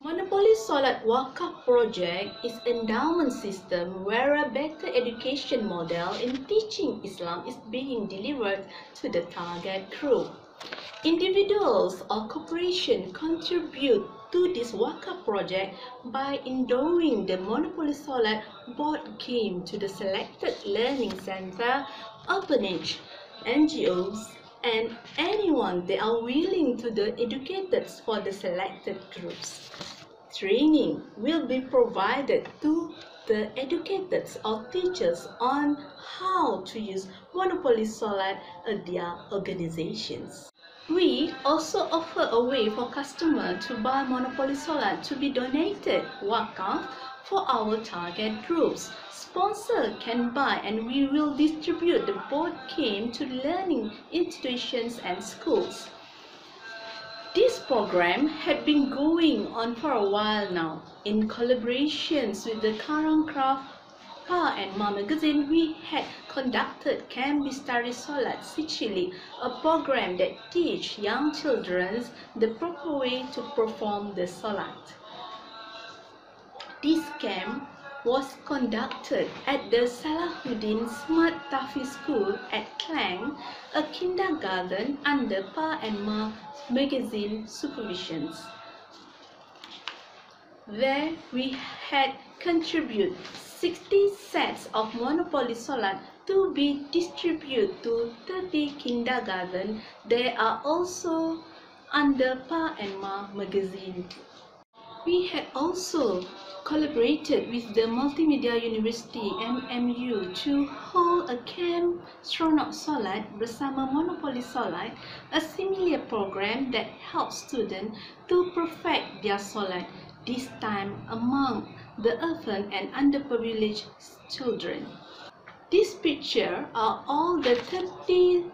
Monopoly Solat Waqaf Project is an endowment system where a better education model in teaching Islam is being delivered to the target group. Individuals or corporations contribute to this Waqaf project by endowing the Monopoly Solat board game to the selected learning center, orphanage, NGOs, and anyone they are willing to the educated for the selected groups. Training will be provided to the educators or teachers on how to use Monopoly Solat at their organizations. We also offer a way for customers to buy Monopoly Solat to be donated Waqaf for our target groups. Sponsors can buy and we will distribute the board game to learning institutions and schools. This program had been going on for a while now. In collaborations with the Karang Craft Pa and Ma magazine, we had conducted Camp Bistari Solat Sicily, a program that teaches young children the proper way to perform the Solat. This camp was conducted at the Salahuddin Smart Tafi School at Klang, a kindergarten under Pa and Ma magazine supervision. There we had contributed 60 sets of Monopoly Solat to be distributed to 30 kindergarten. They are also under Pa and Ma magazine. We had also collaborated with the Multimedia University MMU to hold a camp Stronok Solat bersama Monopoly Solat, a similar program that helps students to perfect their Solat, this time among the orphan and underprivileged children. This picture are all the 30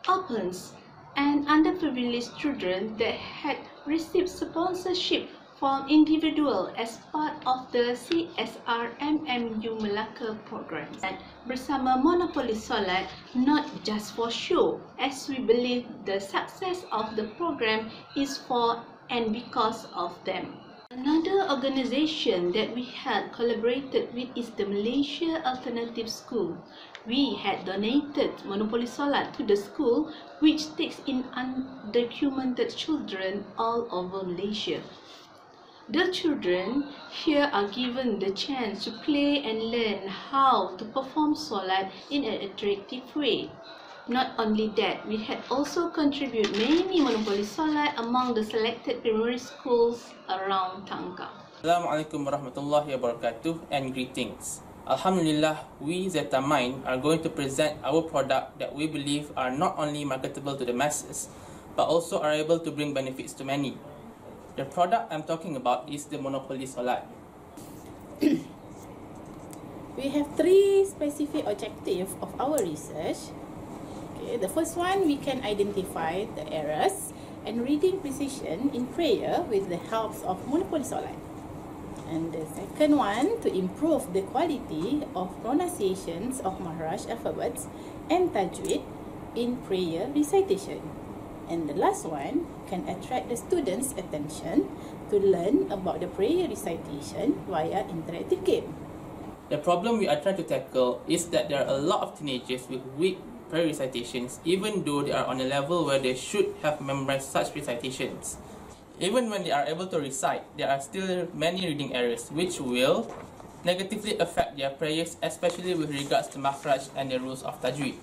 orphans and underprivileged children that had received sponsorship from individuals as part of the CSR MMU Melaka program. And bersama Monopoly Solat, not just for show, as we believe the success of the program is for and because of them. Another organization that we had collaborated with is the Malaysia Alternative School. We had donated Monopoly Solat to the school, which takes in undocumented children all over Malaysia. The children here are given the chance to play and learn how to perform Solat in an attractive way. Not only that, we had also contributed many Monopoly Solat among the selected primary schools around Tangkang. Assalamualaikum warahmatullahi wabarakatuh and greetings. Alhamdulillah, we Zeta Mind are going to present our product that we believe are not only marketable to the masses, but also are able to bring benefits to many. The product I'm talking about is the Monopoly Solat. We have three specific objectives of our research. Okay, the first one, we can identify the errors and reading precision in prayer with the help of Monopoly Solat. And the second one, to improve the quality of pronunciations of Maharaj alphabets and Tajweed in prayer recitation. And the last one can attract the students' attention to learn about the prayer recitation via interactive game. The problem we are trying to tackle is that there are a lot of teenagers with weak prayer recitations, even though they are on a level where they should have memorized such recitations. Even when they are able to recite, there are still many reading errors, which will negatively affect their prayers, especially with regards to makhraj and the rules of tajweed.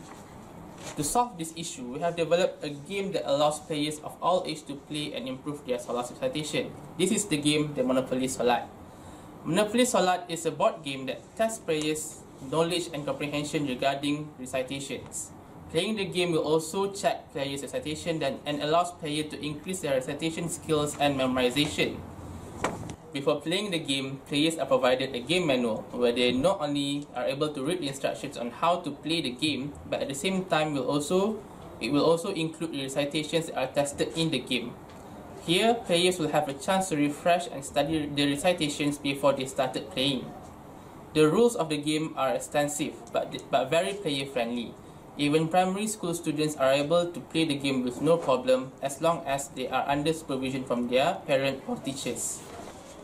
To solve this issue, we have developed a game that allows players of all ages to play and improve their Solat recitation. This is the game, the Monopoly Solat. Monopoly Solat is a board game that tests players' knowledge and comprehension regarding recitations. Playing the game will also check players' recitation and allows players to increase their recitation skills and memorization. Before playing the game, players are provided a game manual where they not only are able to read the instructions on how to play the game, but at the same time it will also include the recitations that are tested in the game. Here, players will have a chance to refresh and study the recitations before they started playing. The rules of the game are extensive but very player-friendly. Even primary school students are able to play the game with no problem as long as they are under supervision from their parent or teachers.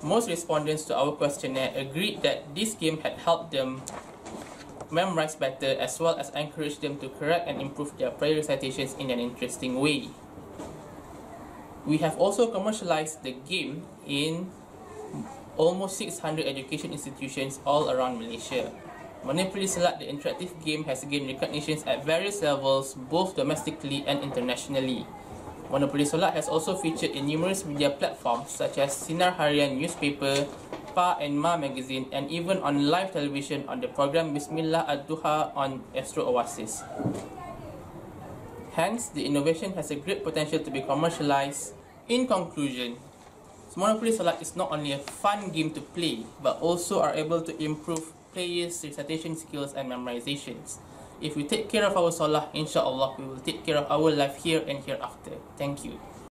Most respondents to our questionnaire agreed that this game had helped them memorize better as well as encourage them to correct and improve their prayer recitations in an interesting way. We have also commercialized the game in almost 600 education institutions all around Malaysia. Monopoly Solat, the interactive game, has gained recognitions at various levels, both domestically and internationally. Monopoly Solat has also featured in numerous media platforms such as Sinar Harian newspaper, Pa and Ma magazine, and even on live television on the program Bismillah Ad-Duha on Astro Oasis. Hence, the innovation has a great potential to be commercialized. In conclusion, Monopoly Solat is not only a fun game to play, but also are able to improve players' recitation skills and memorizations. If we take care of our solah, inshallah, we will take care of our life here and hereafter. Thank you.